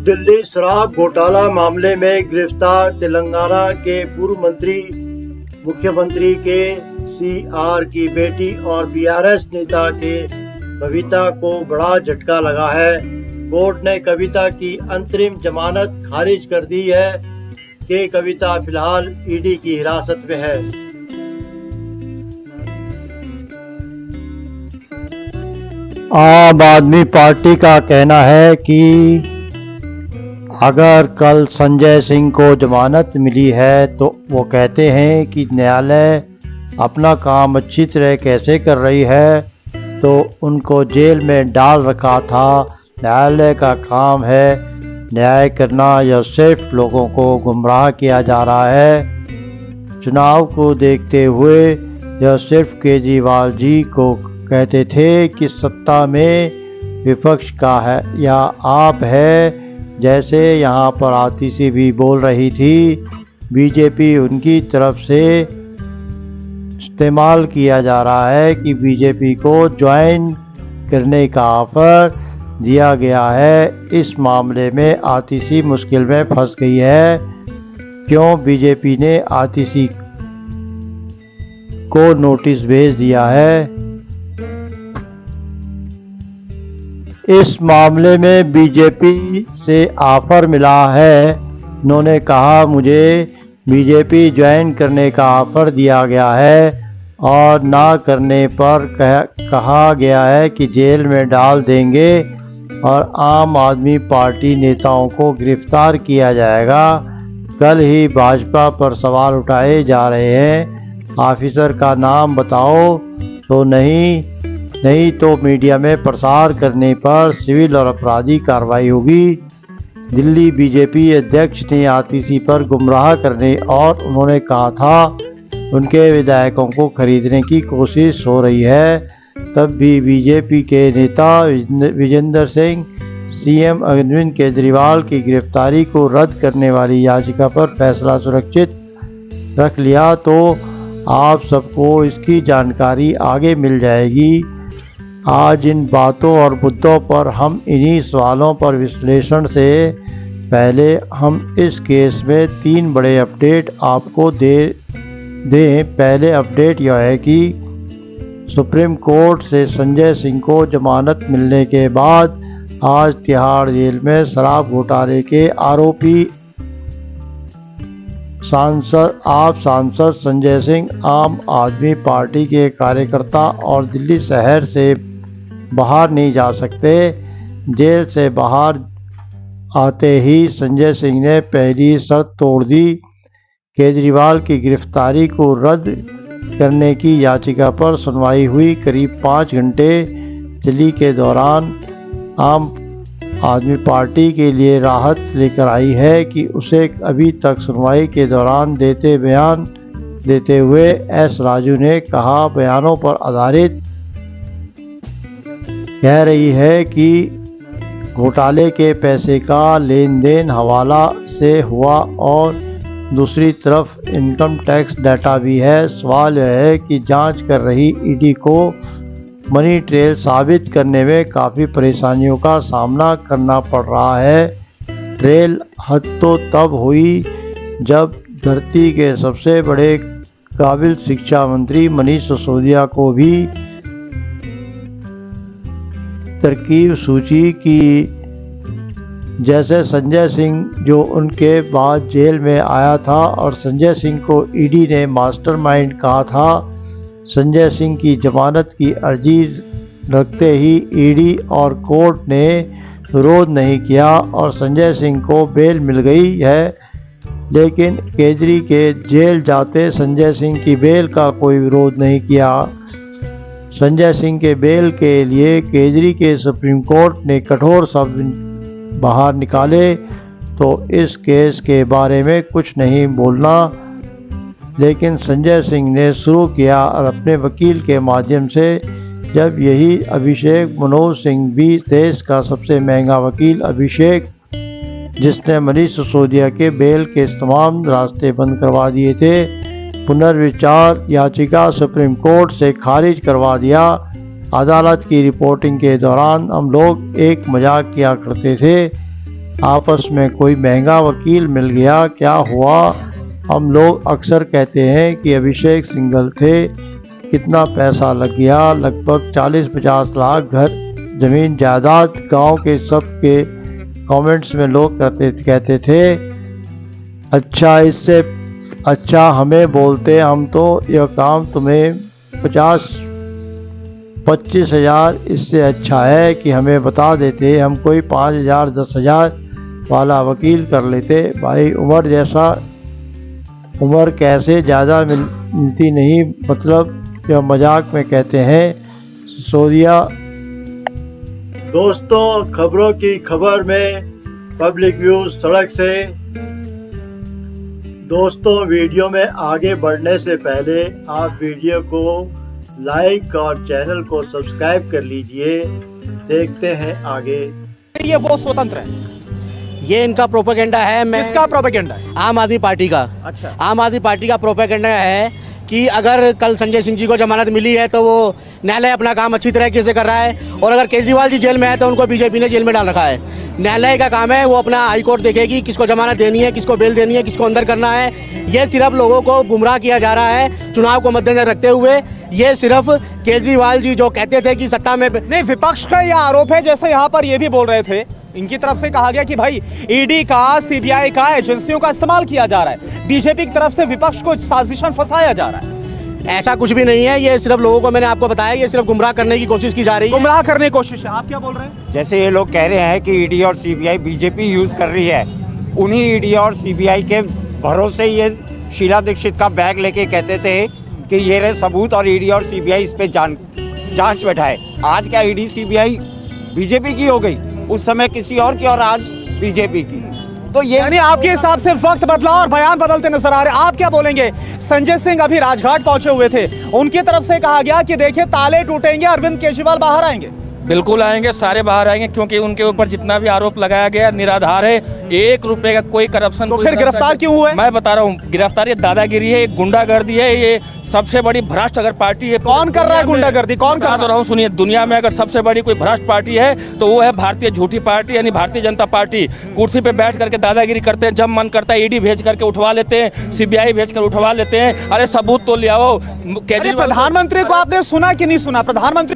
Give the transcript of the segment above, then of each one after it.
दिल्ली शराब घोटाला मामले में गिरफ्तार तेलंगाना के पूर्व मंत्री मुख्यमंत्री के सीआर की बेटी और बीआरएस नेता के कविता को बड़ा झटका लगा है। कोर्ट ने कविता की अंतरिम जमानत खारिज कर दी है कि कविता फिलहाल ईडी की हिरासत में है। आम आदमी पार्टी का कहना है कि अगर कल संजय सिंह को जमानत मिली है तो वो कहते हैं कि न्यायालय अपना काम अच्छी तरह कैसे कर रही है, तो उनको जेल में डाल रखा था। न्यायालय का काम है न्याय करना या सिर्फ लोगों को गुमराह किया जा रहा है। चुनाव को देखते हुए यह सिर्फ केजरीवाल जी को कहते थे कि सत्ता में विपक्ष का है या आप है, जैसे यहाँ पर आतिशी भी बोल रही थी। बीजेपी उनकी तरफ से इस्तेमाल किया जा रहा है कि बीजेपी को ज्वाइन करने का ऑफर दिया गया है। इस मामले में आतिशी मुश्किल में फंस गई है। क्यों बीजेपी ने आतिशी को नोटिस भेज दिया है? इस मामले में बीजेपी से ऑफर मिला है। उन्होंने कहा मुझे बीजेपी ज्वाइन करने का ऑफर दिया गया है और ना करने पर कहा गया है कि जेल में डाल देंगे और आम आदमी पार्टी नेताओं को गिरफ्तार किया जाएगा। कल ही भाजपा पर सवाल उठाए जा रहे हैं। ऑफिसर का नाम बताओ, तो नहीं तो मीडिया में प्रसार करने पर सिविल और अपराधी कार्रवाई होगी। दिल्ली बीजेपी अध्यक्ष ने आतिशी पर गुमराह करने और उन्होंने कहा था उनके विधायकों को खरीदने की कोशिश हो रही है। तब भी बीजेपी के नेता विजेंद्र सिंह सीएम अरविंद केजरीवाल की गिरफ्तारी को रद्द करने वाली याचिका पर फैसला सुरक्षित रख लिया, तो आप सबको इसकी जानकारी आगे मिल जाएगी। आज इन बातों और मुद्दों पर हम इन्हीं सवालों पर विश्लेषण से पहले हम इस केस में 3 बड़े अपडेट आपको दें। पहले अपडेट यह है कि सुप्रीम कोर्ट से संजय सिंह को जमानत मिलने के बाद आज तिहाड़ जेल में शराब घोटाले के आरोपी सांसद संजय सिंह आम आदमी पार्टी के कार्यकर्ता और दिल्ली शहर से बाहर नहीं जा सकते। जेल से बाहर आते ही संजय सिंह ने पहली शर्त तोड़ दी। केजरीवाल की गिरफ्तारी को रद्द करने की याचिका पर सुनवाई हुई। करीब 5 घंटे चली के दौरान आम आदमी पार्टी के लिए राहत लेकर आई है कि उसे अभी तक सुनवाई के दौरान बयान देते हुए एस राजू ने कहा बयानों पर आधारित कह रही है कि घोटाले के पैसे का लेन देन हवाला से हुआ और दूसरी तरफ इनकम टैक्स डाटा भी है। सवाल यह है कि जांच कर रही ईडी को मनी ट्रेल साबित करने में काफ़ी परेशानियों का सामना करना पड़ रहा है। ट्रेल हद तो तब हुई जब धरती के सबसे बड़े काबिल शिक्षा मंत्री मनीष सिसोदिया को भी तरकीब सूची की। जैसे संजय सिंह जो उनके बाद जेल में आया था और संजय सिंह को ईडी ने मास्टरमाइंड कहा था। संजय सिंह की जमानत की अर्जी रखते ही ईडी और कोर्ट ने विरोध नहीं किया और संजय सिंह को बेल मिल गई है। लेकिन केजरी के जेल जाते संजय सिंह की बेल का कोई विरोध नहीं किया। संजय सिंह के बेल के लिए केजरी के सुप्रीम कोर्ट ने कठोर शब्द बाहर निकाले तो इस केस के बारे में कुछ नहीं बोलना। लेकिन संजय सिंह ने शुरू किया और अपने वकील के माध्यम से, जब यही अभिषेक मनोज सिंह भी देश का सबसे महंगा वकील अभिषेक, जिसने मनीष सिसोदिया के बेल के तमाम रास्ते बंद करवा दिए थे, पुनर्विचार याचिका सुप्रीम कोर्ट से खारिज करवा दिया। अदालत की रिपोर्टिंग के दौरान हम लोग एक मजाक किया करते थे आपस में कोई महंगा वकील मिल गया, क्या हुआ? हम लोग अक्सर कहते हैं कि अभिषेक सिंघल थे, कितना पैसा लग गया, लगभग 40-50 लाख, घर ज़मीन जायदाद। गांव के सब के कमेंट्स में लोग कहते थे अच्छा, इससे अच्छा हमें बोलते, हम तो यह काम तुम्हें 50-25 हज़ार इससे अच्छा है कि हमें बता देते, हम कोई 5,000 10,000 वाला वकील कर लेते। भाई उम्र कैसे ज़्यादा मिलती नहीं, मतलब यह मजाक में कहते हैं। सिसोदिया। दोस्तों, खबरों की खबर में पब्लिक व्यूज सड़क से। दोस्तों, वीडियो में आगे बढ़ने से पहले आप वीडियो को लाइक और चैनल को सब्सक्राइब कर लीजिए। देखते हैं आगे। ये वो स्वतंत्र है, ये इनका प्रोपेगेंडा है। किसका प्रोपेगेंडा है? आम आदमी पार्टी का। अच्छा। आम आदमी पार्टी का प्रोपेगेंडा है कि अगर कल संजय सिंह जी को जमानत मिली है तो वो न्यायालय अपना काम अच्छी तरीके से कर रहा है, और अगर केजरीवाल जी जेल में है तो उनको बीजेपी ने जेल में डाल रखा है। न्यायालय का काम है, वो अपना हाईकोर्ट देखेगी किसको जमानत देनी है, किसको बेल देनी है, किसको अंदर करना है। ये सिर्फ लोगों को गुमराह किया जा रहा है चुनाव को मद्देनजर रखते हुए। ये सिर्फ केजरीवाल जी जो कहते थे कि सत्ता में नहीं, विपक्ष का यह आरोप है, जैसे यहाँ पर ये भी बोल रहे थे, इनकी तरफ से कहा गया कि भाई ईडी का, सीबीआई का, एजेंसियों का इस्तेमाल किया जा रहा है, बीजेपी की तरफ से विपक्ष को साजिशन फंसाया जा रहा है। ऐसा कुछ भी नहीं है। ये सिर्फ लोगों को, मैंने आपको बताया, ये सिर्फ गुमराह करने की कोशिश की जा रही है। गुमराह करने की कोशिश है। आप क्या बोल रहे हैं? जैसे ये लोग कह रहे हैं कि ईडी और सीबीआई बीजेपी यूज कर रही है, उन्हीं ईडी और सीबीआई के भरोसे ये शीला दीक्षित का बैग लेके कहते थे कि ये रहे सबूत, और ईडी और सीबीआई इस पे जांच बैठाए। आज क्या ईडी सीबीआई बीजेपी की हो गई? उस समय किसी और की, और आज बीजेपी की। तो ये यानी आपके हिसाब से वक्त बदला और बयान बदलते नजर आ रहे हैं। आप क्या बोलेंगे? संजय सिंह अभी राजघाट पहुंचे हुए थे, उनकी तरफ से कहा गया कि देखिए ताले टूटेंगे, अरविंद केजरीवाल बाहर आएंगे। बिल्कुल आएंगे, सारे बाहर आएंगे, क्योंकि उनके ऊपर जितना भी आरोप लगाया गया निराधार है। 1 रुपए का कोई करप्शन। तो फिर गिरफ्तार क्यों हुए? मैं बता रहा हूँ, गिरफ्तारी दादागिरी है, गुंडागर्दी है। ये सबसे बड़ी भ्रष्ट अगर पार्टी है, कौन कर रहा है गुंडागर्दी? कौन कर रहा हूँ? सुनिए, दुनिया में अगर सबसे बड़ी कोई भ्रष्ट पार्टी है तो वो है भारतीय झूठी पार्टी, यानी भारतीय जनता पार्टी। कुर्सी पे बैठ करके दादागिरी करते हैं, जब मन करता है ईडी भेज करके उठवा लेते हैं, सीबीआई भेज कर उठवा लेते हैं। अरे सबूत तो ले आओ। केजरीवाल प्रधानमंत्री को आपने सुना कि नहीं सुना? प्रधानमंत्री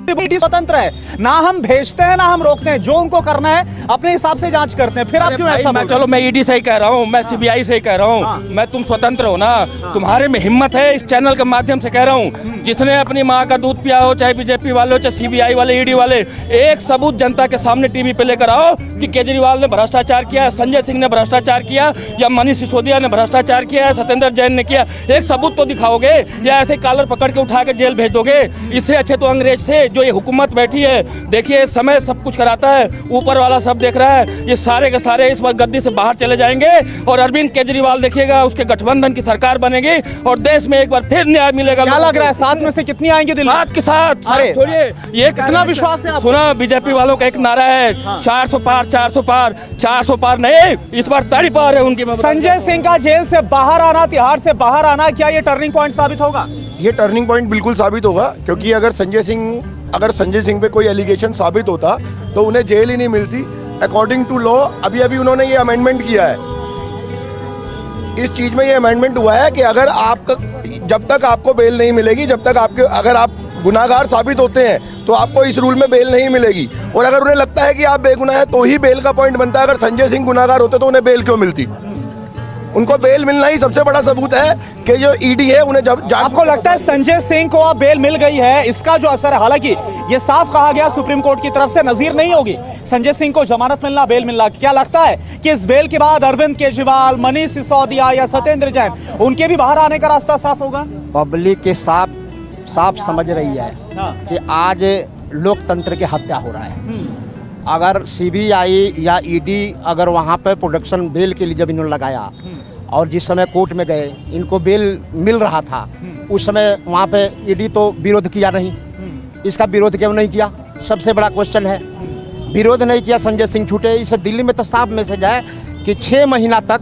स्वतंत्र है, ना हम भेजते हैं ना हम रोकते हैं, जो उनको करना है अपने हिसाब से जांच करते हैं। फिर आप क्यों ऐसा? चलो, मैं ईडी से ही कह रहा हूँ, मैं सीबीआई से ही कह रहा हूँ। मैं तुम स्वतंत्र हो ना, तुम्हारे में हिम्मत है। इस चैनल के माध्यम से कह रहा हूँ, जिसने अपनी माँ का दूध पिया हो, चाहे बीजेपी वाले हो, चाहे सीबीआई वाले, ईडी वाले, एक सबूत जनता के सामने टीवी पे लेकर आओ कि केजरीवाल ने भ्रष्टाचार किया, संजय सिंह ने भ्रष्टाचार किया, या मनीष सिसोदिया ने भ्रष्टाचार किया, सत्येंद्र जैन ने किया। एक सबूत तो दिखाओगे, या ऐसे कॉलर पकड़ के उठा के जेल भेज दोगे? इससे अच्छे तो अंग्रेज थे जो ये हुकूमत बैठी है। देखिए, समय सब कुछ कराता है, ऊपर वाला सब देख रहा है। ये सारे के सारे इस वक्त गद्दी से बाहर चले जाएंगे, और अरविंद केजरीवाल देखिएगा, उसके गठबंधन की सरकार बनेगी और देश में एक बार फिर न्याय मिलेगा। क्या लग रहा है, 7 में से कितनी आएंगे दिल्ली? 7 के साथ। अरे छोड़िए, ये कितना विश्वास है? सुना, बीजेपी वालों का एक नारा है, 400 पार, 400 पार, 400 पार नहीं, इस बार 3 पार है उनकी। संजय सिंह का जेल से बाहर आना, तिहाड़ से बाहर आना, क्या ये टर्निंग पॉइंट साबित होगा? ये टर्निंग पॉइंट बिल्कुल साबित होगा, क्योंकि अगर संजय सिंह पे कोई एलिगेशन साबित होता तो उन्हें जेल ही नहीं मिलती। अकॉर्डिंग टू लॉ अभी उन्होंने ये अमेंडमेंट किया है। इस चीज में ये अमेंडमेंट हुआ है कि अगर जब तक आपको बेल नहीं मिलेगी, अगर आप गुनाहगार साबित होते हैं तो आपको इस रूल में बेल नहीं मिलेगी। और अगर उन्हें लगता है कि आप बेगुनाह हैं तो ही बेल का पॉइंट बनता है। अगर संजय सिंह गुनाहगार होते तो उन्हें बेल क्यों मिलती? उनको बेल मिलना ही सबसे बड़ा सबूत है कि जो ईडी है उन्हें जब आपको लगता है संजय सिंह को अब बेल मिल गई है, इसका जो असर है, हालांकि ये साफ कहा गया सुप्रीम कोर्ट की तरफ से नजीर नहीं होगी संजय सिंह को जमानत मिलना, बेल मिलना। क्या लगता है कि इस बेल के बाद अरविंद केजरीवाल, मनीष सिसोदिया या सत्येंद्र जैन, उनके भी बाहर आने का रास्ता साफ होगा? पब्लिक के साफ समझ रही है कि आज लोकतंत्र की हत्या हो रहा है। अगर सीबीआई या ईडी अगर वहाँ पे प्रोडक्शन बेल के लिए जब इन्होंने लगाया और जिस समय कोर्ट में गए इनको बेल मिल रहा था, उस समय वहाँ पे ईडी तो विरोध किया नहीं। इसका विरोध क्यों नहीं किया? सबसे बड़ा क्वेश्चन है। विरोध नहीं किया, संजय सिंह छूटे। इसे दिल्ली में तो साफ मैसेज है कि 6 महीना तक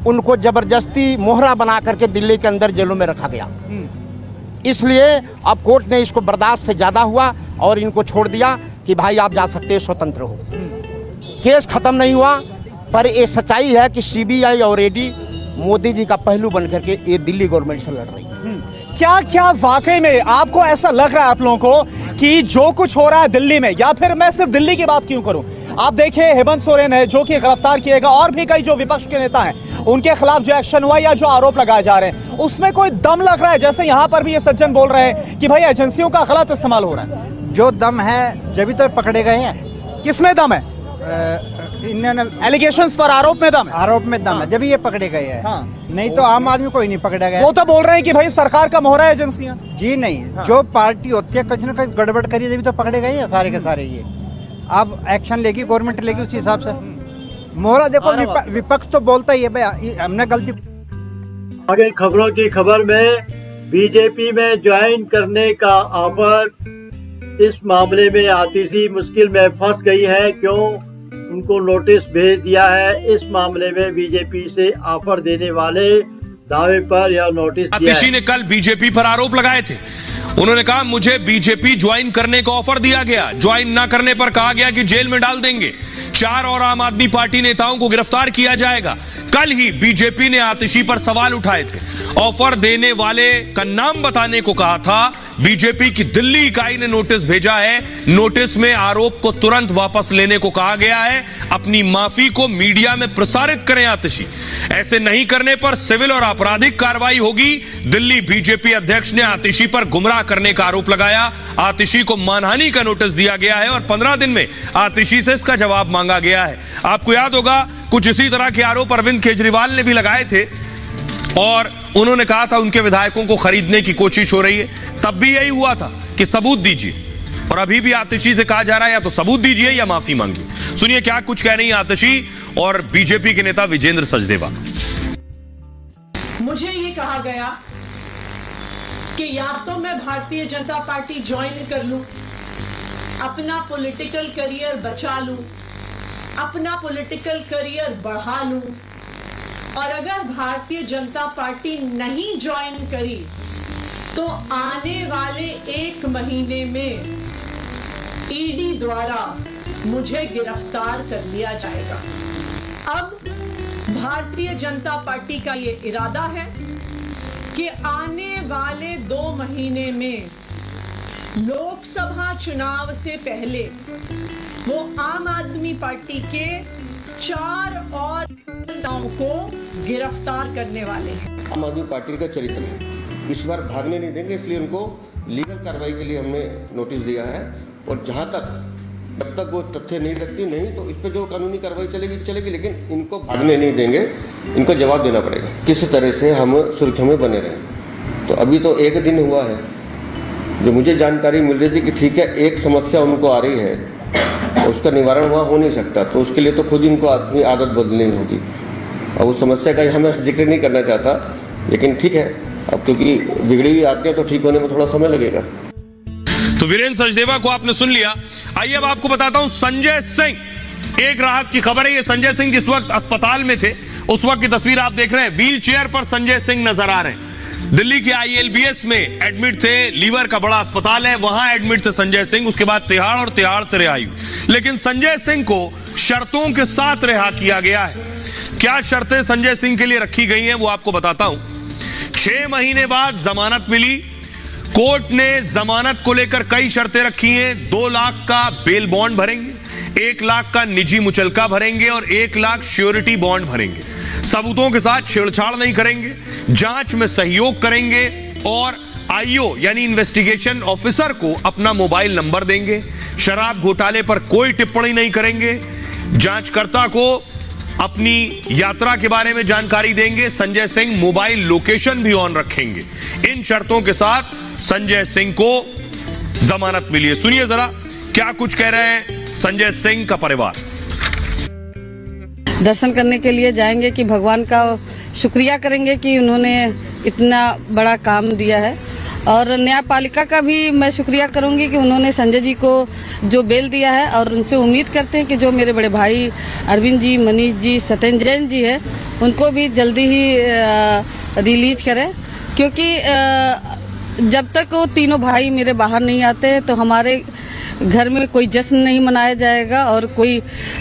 उनको जबरदस्ती मोहरा बना करके दिल्ली के अंदर जेलों में रखा गया। इसलिए अब कोर्ट ने इसको बर्दाश्त से ज़्यादा हुआ और इनको छोड़ दिया कि भाई आप जा सकते हैं, स्वतंत्र हो। केस खत्म नहीं हुआ, पर ये सच्चाई है कि सीबीआई और ईडी मोदी जी का पहलू बन करके ये दिल्ली गवर्नमेंट से लड़ रही है। क्या क्या वाकई में आपको ऐसा लग रहा है आप लोगों को कि जो कुछ हो रहा है दिल्ली में, या फिर मैं सिर्फ दिल्ली की बात क्यों करूं, आप देखिए हेमंत सोरेन है जो कि गिरफ्तार किए गए, और भी कई जो विपक्ष के नेता हैं उनके खिलाफ जो एक्शन हुआ या जो आरोप लगाए जा रहे हैं उसमें कोई दम लग रहा है? जैसे यहाँ पर भी ये सज्जन बोल रहे हैं कि भाई एजेंसियों का गलत इस्तेमाल हो रहा है। जो दम है जब तो पकड़े गए हैं। किसमें दम है? इन्होंने एलिगेशंस पर आरोप में दम है। आरोप में दम है जब ये पकड़े गए हैं। हाँ। नहीं तो आम आदमी कोई नहीं पकड़ा गया। वो तो बोल रहे हैं कि भाई सरकार का मोहरा है एजेंसियां। जी नहीं, जो पार्टी होती है कुछ न कुछ गड़बड़ करिए जब तो पकड़े गए हैं सारे के सारे। ये अब एक्शन लेगी गवर्नमेंट लेगी उस हिसाब से। मोहरा देखो विपक्ष तो बोलता ही है भाई हमने गलती। आगे खबरों की खबर में बीजेपी में ज्वाइन करने का ऑफर, इस मामले में आतिशी मुश्किल में फंस गई है। क्यों? उनको नोटिस भेज दिया है। इस मामले में बीजेपी से ऑफर देने वाले दावे पर यह नोटिस दिया है। आतिशी ने कल बीजेपी पर आरोप लगाए थे। उन्होंने कहा मुझे बीजेपी ज्वाइन करने का ऑफर दिया गया, ज्वाइन ना करने पर कहा गया कि जेल में डाल देंगे। 4 और आम आदमी पार्टी नेताओं को गिरफ्तार किया जाएगा। कल ही बीजेपी ने आतिशी पर सवाल उठाए थे। ऑफर देने वाले का नाम बताने को कहा था। बीजेपी की दिल्ली इकाई ने नोटिस भेजा है। नोटिस में आरोप को तुरंत वापस लेने को कहा गया है। अपनी माफी को मीडिया में प्रसारित करें आतिशी। ऐसे नहीं करने पर सिविल और आपराधिक कार्रवाई होगी। दिल्ली बीजेपी अध्यक्ष ने आतिशी पर गुमराह करने का आरोप लगाया। आतिशी को मानहानि का नोटिस दिया गया है और 15 दिन में आतिशी से इसका जवाब मांगा गया है। आपको याद होगा कुछ इसी तरह के आरोप अरविंद केजरीवाल ने भी लगाए थे और उन्होंने कहा था उनके विधायकों को खरीदने की कोशिश हो रही है। तब भी यही हुआ था कि सबूत दीजिए, और अभी भी आतिशी से कहा जा रहा है या तो सबूत दीजिए या माफी मांगिए। सुनिए क्या कुछ कह रही है आतिशी और बीजेपी के नेता विजेंद्र सचदेवा। मुझे ये कहा गया कि या तो मैं भारतीय जनता पार्टी ज्वाइन कर लूं, अपना पॉलिटिकल करियर बचा लूं, अपना पॉलिटिकल करियर बढ़ा लूं, और अगर भारतीय जनता पार्टी नहीं ज्वाइन करी तो आने वाले 1 महीने में ईडी द्वारा मुझे गिरफ्तार कर लिया जाएगा। अब भारतीय जनता पार्टी का ये इरादा है कि आने वाले 2 महीने में लोकसभा चुनाव से पहले वो आम आदमी पार्टी के 4 और नेताओं को गिरफ्तार करने वाले हैं। आम आदमी पार्टी का चरित्र है, इस बार भागने नहीं देंगे, इसलिए उनको लीगल कार्रवाई के लिए हमने नोटिस दिया है। और जहां तक जब तक वो तथ्य नहीं रखती नहीं तो इस पर जो कानूनी कार्रवाई चलेगी, लेकिन इनको भागने नहीं देंगे, इनको जवाब देना पड़ेगा किस तरह से हम सुर्खियों में बने रहें। तो अभी तो 1 दिन हुआ है, जो मुझे जानकारी मिल रही थी कि ठीक है एक समस्या उनको आ रही है, उसका निवारण वहाँ हो नहीं सकता, तो उसके लिए तो खुद इनको अपनी आदत बदलनी होगी। और उस समस्या का यहाँ मैं जिक्र नहीं करना चाहता, लेकिन ठीक है अब क्योंकि बिगड़ी हुई आती है तो ठीक होने में थोड़ा समय लगेगा। तो वीरेंद्र सचदेवा को आपने सुन लिया। आइए अब आपको बताता हूं संजय सिंह, एक राहत की खबर है। ये संजय सिंह जिस वक्त अस्पताल में थे उस वक्त की तस्वीर आप देख रहे हैं। व्हील चेयर पर संजय सिंह नजर आ रहे हैं। दिल्ली के ILBS में एडमिट थे, लीवर का बड़ा अस्पताल है, वहां एडमिट थे संजय सिंह। उसके बाद तिहाड़ और तिहाड़ से रिहाई हुई, लेकिन संजय सिंह को शर्तों के साथ रिहा किया गया है। क्या शर्तें संजय सिंह के लिए रखी गई हैं वो आपको बताता हूं। 6 महीने बाद जमानत मिली। कोर्ट ने जमानत को लेकर कई शर्तें रखी हैं। 2 लाख का बेल बॉन्ड भरेंगे, 1 लाख का निजी मुचलका भरेंगे और 1 लाख श्योरिटी बॉन्ड भरेंगे। सबूतों के साथ छेड़छाड़ नहीं करेंगे, जांच में सहयोग करेंगे और IO यानी इन्वेस्टिगेशन ऑफिसर को अपना मोबाइल नंबर देंगे। शराब घोटाले पर कोई टिप्पणी नहीं करेंगे। जांचकर्ता को अपनी यात्रा के बारे में जानकारी देंगे। संजय सिंह मोबाइल लोकेशन भी ऑन रखेंगे। इन शर्तों के साथ संजय सिंह को जमानत मिली है। सुनिए जरा क्या कुछ कह रहे हैं संजय सिंह का परिवार। दर्शन करने के लिए जाएंगे कि भगवान का शुक्रिया करेंगे कि उन्होंने इतना बड़ा काम दिया है, और न्यायपालिका का भी मैं शुक्रिया करूंगी कि उन्होंने संजय जी को जो बेल दिया है, और उनसे उम्मीद करते हैं कि जो मेरे बड़े भाई अरविंद जी, मनीष जी, सत्येंद्र जैन जी है, उनको भी जल्दी ही रिलीज करें, क्योंकि जब तक वो तीनों भाई मेरे बाहर नहीं आते तो हमारे घर में कोई जश्न नहीं मनाया जाएगा और कोई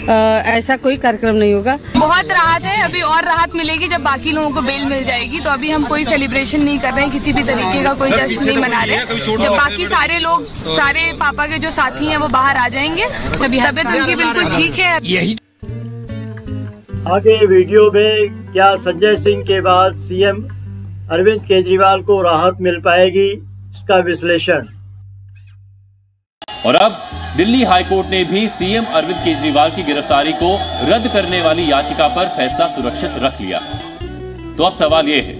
ऐसा कोई कार्यक्रम नहीं होगा। बहुत राहत है, अभी और राहत मिलेगी जब बाकी लोगों को बेल मिल जाएगी। तो अभी हम कोई सेलिब्रेशन नहीं कर रहे हैं, किसी भी तरीके का कोई जश्न नहीं मना रहे हैं। जब बाकी सारे लोग, सारे पापा के जो साथी हैं वो बाहर आ जाएंगे, तभी तबीयत उनकी बिल्कुल ठीक है। यही आगे वीडियो में क्या संजय सिंह के बाद सीएम अरविंद केजरीवाल को राहत मिल पाएगी, इसका विश्लेषण। और अब दिल्ली हाईकोर्ट ने भी सीएम अरविंद केजरीवाल की गिरफ्तारी को रद्द करने वाली याचिका पर फैसला सुरक्षित रख लिया। तो अब सवाल यह है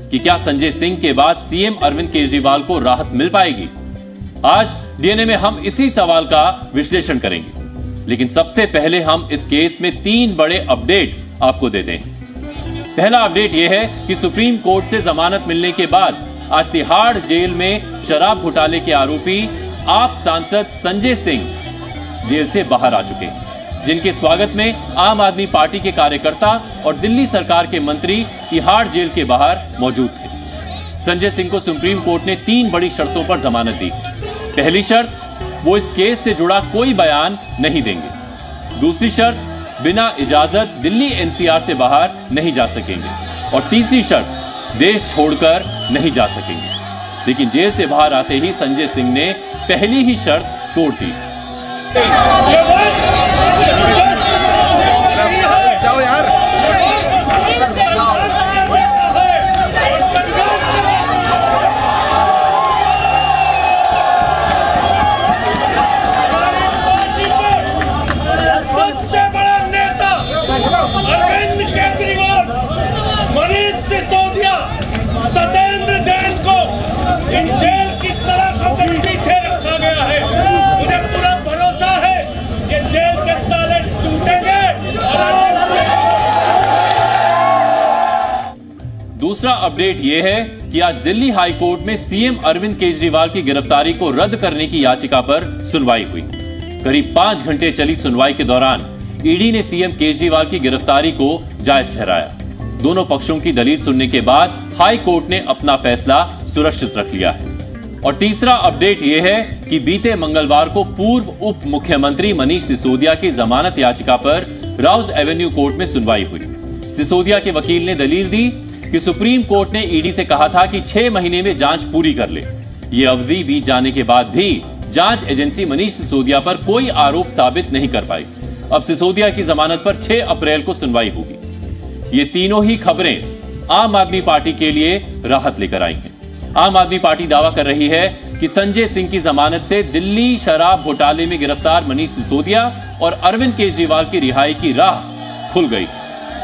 कि क्या संजय सिंह के बाद सीएम अरविंद केजरीवाल को राहत मिल पाएगी? आज डीएनए में हम इसी सवाल का विश्लेषण करेंगे, लेकिन सबसे पहले हम इस केस में 3 बड़े अपडेट आपको देते हैं। पहला अपडेट यह है कि सुप्रीम कोर्ट से जमानत मिलने के बाद आज तिहाड़ जेल में शराब घोटाले के आरोपी आप सांसद संजय सिंह जेल से बाहर आ चुके हैं, जिनके स्वागत में आम आदमी पार्टी के कार्यकर्ता और दिल्ली सरकार के मंत्री तिहाड़ जेल के बाहर मौजूद थे। संजय सिंह को सुप्रीम कोर्ट ने 3 बड़ी शर्तों पर जमानत दी। पहली शर्त, वो इस केस से जुड़ा कोई बयान नहीं देंगे। दूसरी शर्त, बिना इजाजत दिल्ली एनसीआर से बाहर नहीं जा सकेंगे। और तीसरी शर्त, देश छोड़कर नहीं जा सकेंगे। लेकिन जेल से बाहर आते ही संजय सिंह ने पहली ही शर्त तोड़ दी। जाओ यार। सबसे बड़ा नेता अरविंद केजरीवाल, मनीष सिसोदिया, सत्येंद्र जैन को इन जेल की तरह पीछे रखा गया है। मुझे पूरा भरोसा है कि जेल के ताले टूटेंगे। दूसरा अपडेट यह है कि आज दिल्ली हाईकोर्ट में सीएम अरविंद केजरीवाल की गिरफ्तारी को रद्द करने की याचिका पर सुनवाई हुई। करीब 5 घंटे चली सुनवाई के दौरान ईडी ने सीएम केजरीवाल की गिरफ्तारी को जायज ठहराया। दोनों पक्षों की दलील सुनने के बाद हाई कोर्ट ने अपना फैसला सुरक्षित रख लिया है। और तीसरा अपडेट यह है कि बीते मंगलवार को पूर्व उप मुख्यमंत्री मनीष सिसोदिया की जमानत याचिका पर राउज एवेन्यू कोर्ट में सुनवाई हुई। सिसोदिया के वकील ने दलील दी कि सुप्रीम कोर्ट ने ईडी से कहा था कि 6 महीने में जांच पूरी कर ले। ये अवधि बीत जाने के बाद भी जांच एजेंसी मनीष सिसोदिया पर कोई आरोप साबित नहीं कर पाई। अब सिसोदिया की जमानत पर 6 अप्रैल को सुनवाई होगी। ये तीनों ही खबरें आम आदमी पार्टी के लिए राहत लेकर आई हैं। आम आदमी पार्टी दावा कर रही है कि संजय सिंह की जमानत से दिल्ली शराब घोटाले में गिरफ्तार मनीष सिसोदिया और अरविंद केजरीवाल की रिहाई की राह खुल गई।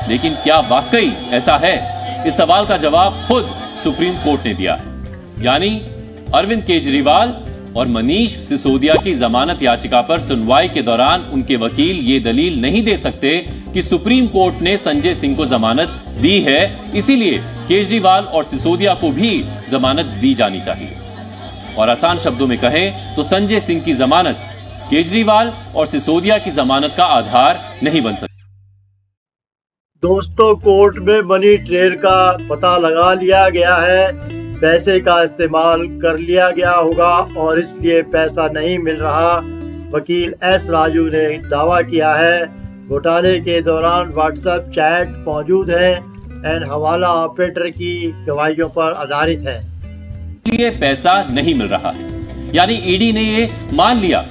लेकिन क्या वाकई ऐसा है? इस सवाल का जवाब खुद सुप्रीम कोर्ट ने दिया है। यानी अरविंद केजरीवाल और मनीष सिसोदिया की जमानत याचिका पर सुनवाई के दौरान उनके वकील ये दलील नहीं दे सकते कि सुप्रीम कोर्ट ने संजय सिंह को जमानत दी है, इसीलिए केजरीवाल और सिसोदिया को भी जमानत दी जानी चाहिए। और आसान शब्दों में कहें तो संजय सिंह की जमानत केजरीवाल और सिसोदिया की जमानत का आधार नहीं बन सकती। दोस्तों, कोर्ट में मनी ट्रेल का पता लगा लिया गया है। पैसे का इस्तेमाल कर लिया गया होगा और इसलिए पैसा नहीं मिल रहा। वकील एस राजू ने दावा किया है। घोटाले के दौरान व्हाट्सएप चैट मौजूद है एंड हवाला ऑपरेटर की गवाहियों पर आधारित है। ये पैसा नहीं मिल रहा है, यानी ईडी ने ये मान लिया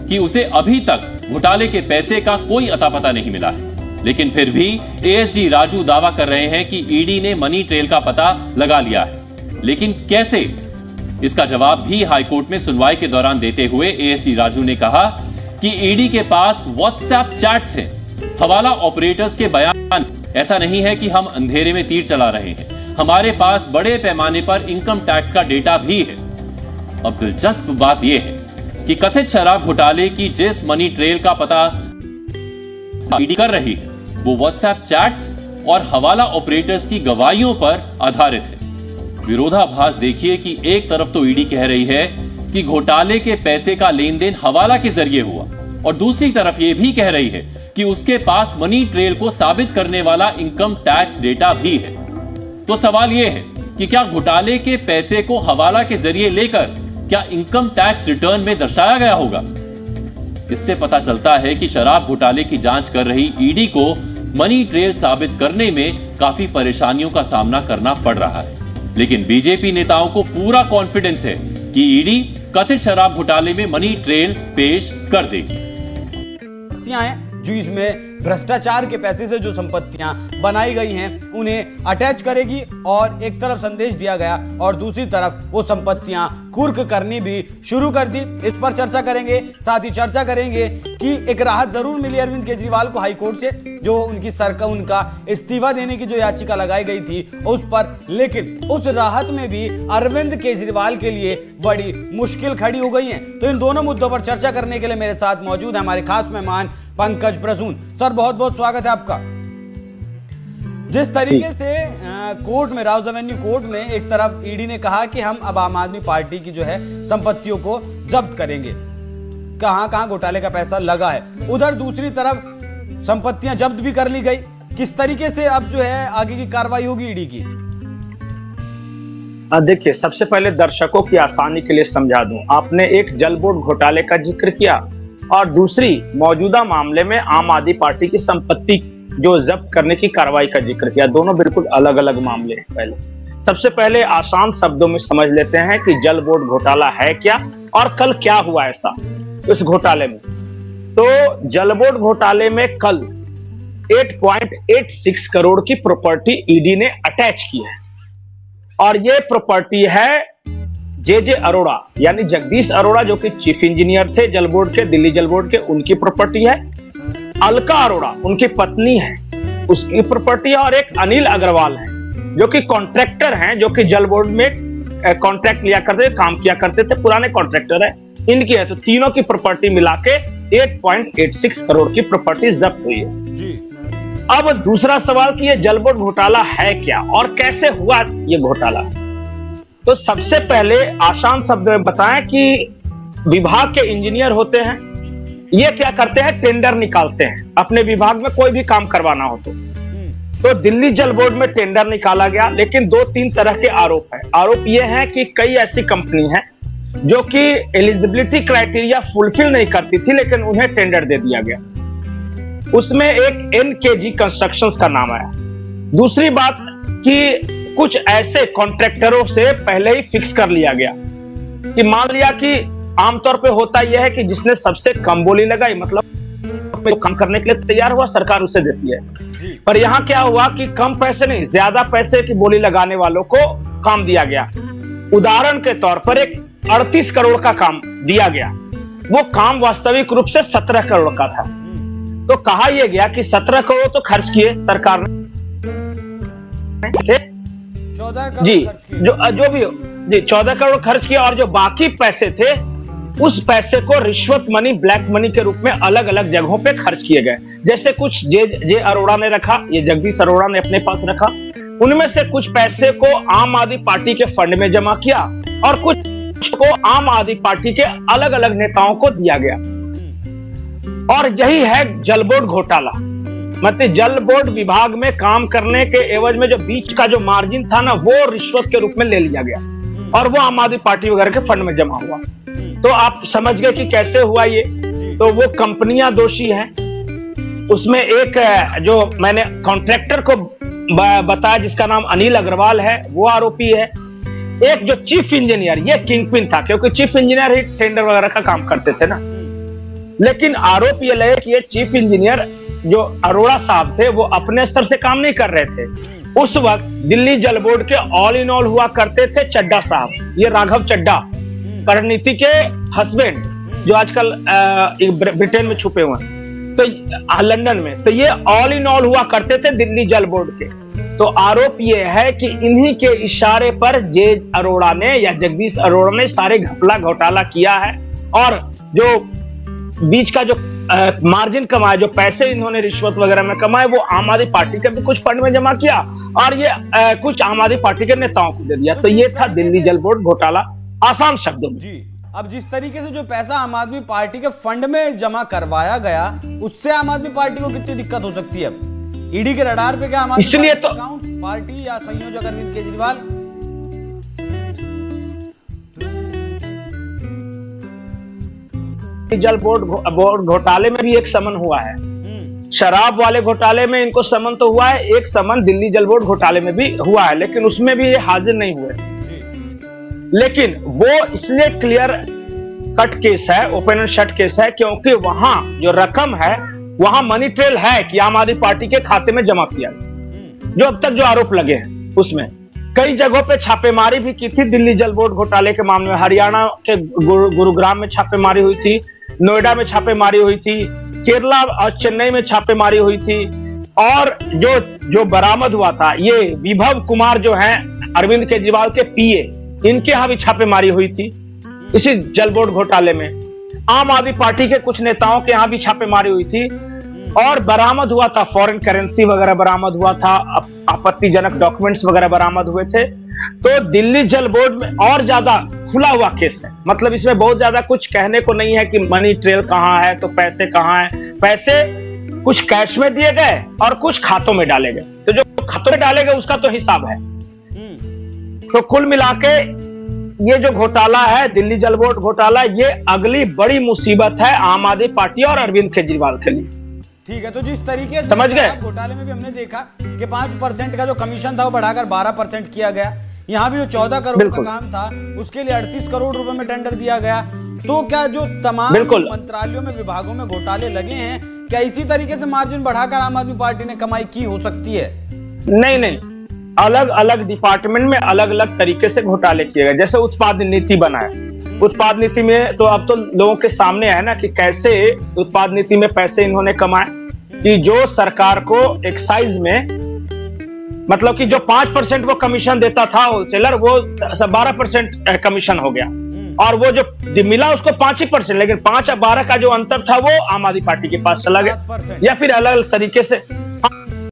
कि उसे अभी तक घोटाले के पैसे का कोई अता पता नहीं मिला है। लेकिन फिर भी एएसजी राजू दावा कर रहे हैं कि ईडी ने मनी ट्रेल का पता लगा लिया है। लेकिन कैसे? इसका जवाब भी हाईकोर्ट में सुनवाई के दौरान देते हुए एएसजी राजू ने कहा कि ईडी के पास व्हाट्सएप चैट्स हैं, हवाला ऑपरेटर्स के बयान। ऐसा नहीं है कि हम अंधेरे में तीर चला रहे हैं, हमारे पास बड़े पैमाने पर इनकम टैक्स का डेटा भी है। अब दिलचस्प बात यह है कि कथित शराब घोटाले की जिस मनी ट्रेल का पता ईडी कर रही है वो व्हाट्सएप चैट्स और हवाला ऑपरेटर्स की गवाहियों पर आधारित है। विरोधाभास देखिए कि एक तरफ तो ईडी कह रही है कि घोटाले के पैसे का लेन देन हवाला के जरिए हुआ और दूसरी तरफ यह भी कह रही है कि उसके पास मनी ट्रेल को साबित करने वाला इनकम टैक्स डेटा भी है। तो सवाल यह है कि क्या घोटाले के पैसे को हवाला के जरिए लेकर क्या इनकम टैक्स रिटर्न में दर्शाया गया होगा। इससे पता चलता है कि शराब घोटाले की जांच कर रही ईडी को मनी ट्रेल साबित करने में काफी परेशानियों का सामना करना पड़ रहा है, लेकिन बीजेपी नेताओं को पूरा कॉन्फिडेंस है कि ईडी कथित शराब घोटाले में मनी ट्रेल पेश कर देगी। जो इसमें भ्रष्टाचार के पैसे से जो संपत्तियां बनाई गई हैं उन्हें अटैच करेगी और एक तरफ संदेश दिया गया और दूसरी तरफ वो संपत्तियां कुर्क करनी भी शुरू कर दी। इस पर चर्चा करेंगे, साथ ही चर्चा करेंगे कि एक राहत जरूर मिली अरविंद केजरीवाल को हाईकोर्ट से, जो उनका इस्तीफा देने की जो याचिका लगाई गई थी उस पर, लेकिन उस राहत में भी अरविंद केजरीवाल के लिए बड़ी मुश्किल खड़ी हो गई है। तो इन दोनों मुद्दों पर चर्चा करने के लिए मेरे साथ मौजूद है हमारे खास मेहमान पंकज प्रसून। सर बहुत बहुत स्वागत है आपका। जिस तरीके से कोर्ट में, राउज एवेन्यू कोर्ट में एक तरफ ईडी ने कहा कि हम अब आम आदमी पार्टी की जो है संपत्तियों को जब्त करेंगे, कहां कहां घोटाले का पैसा लगा है, उधर दूसरी तरफ संपत्तियां जब्त भी कर ली गई। किस तरीके से अब जो है आगे की कार्रवाई होगी ईडी की? देखिए, सबसे पहले दर्शकों की आसानी के लिए समझा दूं, आपने एक जल बोर्ड घोटाले का जिक्र किया और दूसरी मौजूदा मामले में आम आदमी पार्टी की संपत्ति जो जब्त करने की कार्रवाई का जिक्र किया। दोनों बिल्कुल अलग अलग मामले हैं। पहले सबसे पहले आसान शब्दों में समझ लेते हैं कि जल बोर्ड घोटाला है क्या और कल क्या हुआ ऐसा इस घोटाले में। तो जल बोर्ड घोटाले में कल 8.86 करोड़ की प्रॉपर्टी ईडी ने अटैच की है और ये प्रॉपर्टी है जे अरोड़ा यानी जगदीश अरोड़ा जो कि चीफ इंजीनियर थे जल बोर्ड के, दिल्ली जल बोर्ड के, उनकी प्रॉपर्टी है। अलका अरोड़ा उनकी पत्नी है, उसकी प्रॉपर्टी है। और एक अनिल अग्रवाल है जो कि कॉन्ट्रैक्टर हैं, जो कि जल बोर्ड में कॉन्ट्रैक्ट लिया करते थे, काम किया करते थे, पुराने कॉन्ट्रैक्टर है, इनकी है। तो तीनों की प्रॉपर्टी मिला के 8.86 करोड़ की प्रॉपर्टी जब्त हुई है। अब दूसरा सवाल कि ये जल बोर्ड घोटाला है क्या और कैसे हुआ ये घोटाला। तो सबसे पहले आसान शब्द में बताएं कि विभाग के इंजीनियर होते हैं, ये क्या करते हैं, टेंडर निकालते हैं अपने विभाग में कोई भी काम करवाना हो तो दिल्ली जल बोर्ड में टेंडर निकाला गया, लेकिन 2-3 तरह के आरोप है। आरोप ये है कि कई ऐसी कंपनी है जो कि एलिजिबिलिटी क्राइटेरिया फुलफिल नहीं करती थी, लेकिन उन्हें टेंडर दे दिया गया। उसमें एक NKG कंस्ट्रक्शंस का नाम आया। दूसरी बात कि कुछ ऐसे कॉन्ट्रैक्टरों से पहले ही फिक्स कर लिया गया कि मान लिया कि आमतौर पे होता यह है कि जिसने सबसे कम बोली लगाई, मतलब काम करने के लिए तैयार हुआ, सरकार उसे देती है। पर यहाँ क्या हुआ कि कम पैसे नहीं, ज्यादा पैसे की बोली लगाने वालों को काम दिया गया। उदाहरण के तौर पर एक 38 करोड़ का काम दिया गया, वो काम वास्तविक रूप से 17 करोड़ का था। तो कहा यह गया कि 17 करोड़ तो खर्च किए सरकार ने, 14 करोड़ खर्च किया और जो बाकी पैसे थे उस पैसे को रिश्वत मनी, ब्लैक मनी के रूप में अलग अलग जगहों पे खर्च किए गए। जैसे कुछ जे अरोड़ा ने रखा, ये जगदीश अरोड़ा ने अपने पास रखा, उनमें से कुछ पैसे को आम आदमी पार्टी के फंड में जमा किया और कुछ को आम आदमी पार्टी के अलग अलग नेताओं को दिया गया। और यही है जल बोर्ड घोटाला। मतलब जल बोर्ड विभाग में काम करने के एवज में जो बीच का जो मार्जिन था ना, वो रिश्वत के रूप में ले लिया गया और वो आम आदमी पार्टी वगैरह के फंड में जमा हुआ। तो आप समझ गए कि कैसे हुआ ये। तो वो कंपनियां दोषी हैं। उसमें एक जो मैंने कॉन्ट्रैक्टर को बताया जिसका नाम अनिल अग्रवाल है, वो आरोपी है। एक जो चीफ इंजीनियर, ये किंगपिन था, क्योंकि चीफ इंजीनियर ही टेंडर वगैरह का काम करते थे ना। लेकिन आरोप ये लगे कि ये चीफ इंजीनियर जो अरोड़ा साहब थे वो अपने स्तर से काम नहीं कर रहे थे। उस वक्त दिल्ली जल बोर्ड के ऑल इन ऑल हुआ करते थे चड्डा साहब, ये राघव चड्डा, परिणीति के हस्बैंड, जो आजकल ब्रिटेन में छुपे हुए हैं, तो लंदन में। तो ये ऑल इन ऑल हुआ करते थे दिल्ली जल बोर्ड के। तो आरोप ये है कि इन्हीं के इशारे पर जे अरोड़ा ने या जगदीश अरोड़ा ने सारे घपला घोटाला किया है और जो बीच का जो मार्जिन कमाया, जो पैसे इन्होंने रिश्वत वगैरह में कमाए, वो आम आदमी पार्टी के भी कुछ फंड में जमा किया और ये कुछ आम आदमी पार्टी के नेताओं को दे दिया। तो ये था दिल्ली जल बोर्ड घोटाला, आसान शब्दों में। जी, अब जिस तरीके से जो पैसा आम आदमी पार्टी के फंड में जमा करवाया गया, उससे आम आदमी पार्टी को कितनी दिक्कत हो सकती है? ईडी के रडार पे क्या आम आदमी इसलिए तो पार्टी या संयोजक अरविंद केजरीवाल? जल बोर्ड घोटाले में भी एक समन हुआ है, शराब वाले घोटाले में इनको समन तो हुआ है, एक समन दिल्ली जल बोर्ड घोटाले में भी हुआ है, लेकिन उसमें भी ये हाजिर नहीं हुए। लेकिन वो इसलिए क्लियर कट केस है, ओपन एंड शट केस है, क्योंकि वहां जो रकम है वहां मनी ट्रेल है कि आम आदमी पार्टी के खाते में जमा किया, जो अब तक जो आरोप लगे हैं उसमें कई जगहों पे छापेमारी भी की थी। दिल्ली जल बोर्ड घोटाले के मामले में हरियाणा के गुरुग्राम में छापेमारी हुई थी, नोएडा में छापेमारी हुई थी, केरला और चेन्नई में छापेमारी हुई थी, और जो बरामद हुआ था ये विभव कुमार जो हैं अरविंद केजरीवाल के पीए, इनके यहां भी छापेमारी हुई थी इसी जल बोर्ड घोटाले में। आम आदमी पार्टी के कुछ नेताओं के यहां भी छापेमारी हुई थी और बरामद हुआ था, फॉरेन करेंसी वगैरह बरामद हुआ था, आपत्तिजनक डॉक्यूमेंट्स वगैरह बरामद हुए थे। तो दिल्ली जल बोर्ड में और ज्यादा खुला हुआ केस है, मतलब इसमें बहुत ज्यादा कुछ कहने को नहीं है कि मनी ट्रेल कहां है तो पैसे कहां है। पैसे कुछ कैश में दिए गए और कुछ खातों में डाले गए, तो जो खातों में डाले गए उसका तो हिसाब है। तो कुल मिलाके ये जो घोटाला है दिल्ली जल बोर्ड घोटाला, ये अगली बड़ी मुसीबत है आम आदमी पार्टी और अरविंद केजरीवाल के लिए। ठीक है, तो जिस तरीके से समझ गए घोटाले में भी हमने देखा कि 5% का जो कमीशन था वो बढ़ाकर 12% किया गया, यहाँ भी जो 14 करोड़ का काम था उसके लिए 38 करोड़ रुपए में टेंडर दिया गया। तो क्या जो तमाम मंत्रालयों में विभागों में घोटाले लगे हैं, क्या इसी तरीके से मार्जिन बढ़ाकर आम आदमी पार्टी ने कमाई की हो सकती है? नहीं, अलग अलग डिपार्टमेंट में अलग अलग तरीके से घोटाले किए गए। जैसे उत्पाद नीति बनाए, उत्पाद नीति में तो अब तो लोगों के सामने है ना कि कैसे उत्पाद नीति में पैसे इन्होंने कमाए, कि जो सरकार को एक्साइज में मतलब कि जो 5% वो कमीशन देता था होलसेलर, वो 12% कमीशन हो गया, और वो जो मिला उसको 5%, लेकिन 5 और 12 का जो अंतर था वो आम आदमी पार्टी के पास चला गया, या फिर अलग अलग तरीके से